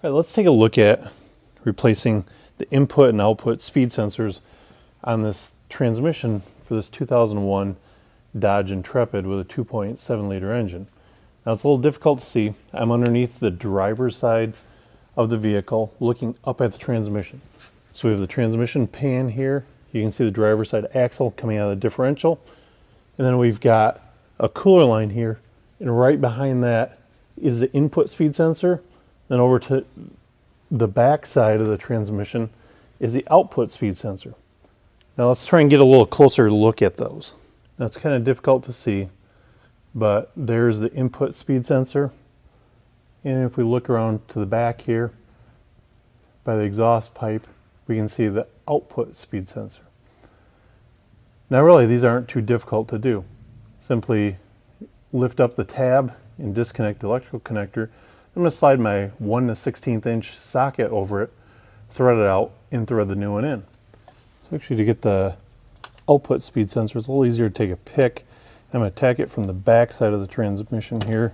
All right, let's take a look at replacing the input and output speed sensors on this transmission for this 2001 Dodge Intrepid with a 2.7 liter engine. Now it's a little difficult to see. I'm underneath the driver's side of the vehicle looking up at the transmission. So we have the transmission pan here. You can see the driver's side axle coming out of the differential. And then we've got a cooler line here. And right behind that is the input speed sensor. Then over to the back side of the transmission is the output speed sensor. Now let's try and get a little closer look at those. Now it's kind of difficult to see, but there's the input speed sensor. And if we look around to the back here by the exhaust pipe, we can see the output speed sensor. Now really these aren't too difficult to do. Simply lift up the tab and disconnect the electrical connector. I'm going to slide my 1 16th inch socket over it, thread it out, and thread the new one in. So actually to get the output speed sensor, it's a little easier to take a pick. I'm going to tack it from the back side of the transmission here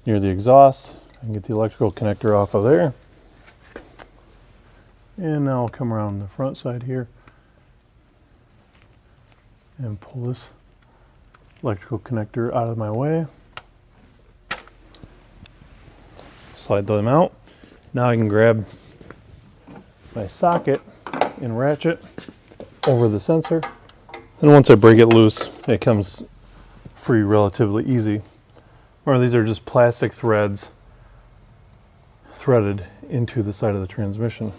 near the exhaust. I can get the electrical connector off of there. And now I'll come around the front side here and pull this electrical connector out of my way. Slide them out. Now I can grab my socket and ratchet over the sensor. And once I break it loose, it comes free relatively easy. Or these are just plastic threads threaded into the side of the transmission.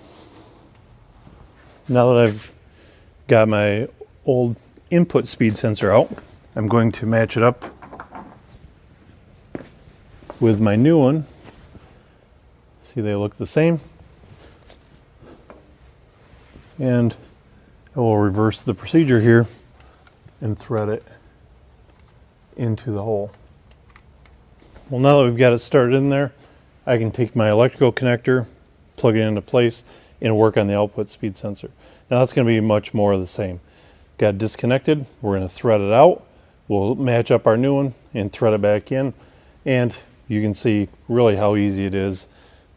Now that I've got my old input speed sensor out, I'm going to match it up with my new one. See, they look the same. And I will reverse the procedure here and thread it into the hole. Well, now that we've got it started in there, I can take my electrical connector, plug it into place, and work on the output speed sensor. Now that's going to be much more of the same. Got it disconnected, we're going to thread it out, we'll match up our new one and thread it back in, and you can see really how easy it is.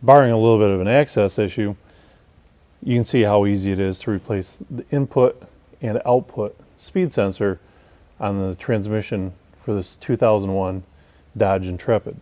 Barring a little bit of an access issue, you can see how easy it is to replace the input and output speed sensor on the transmission for this 2001 Dodge Intrepid.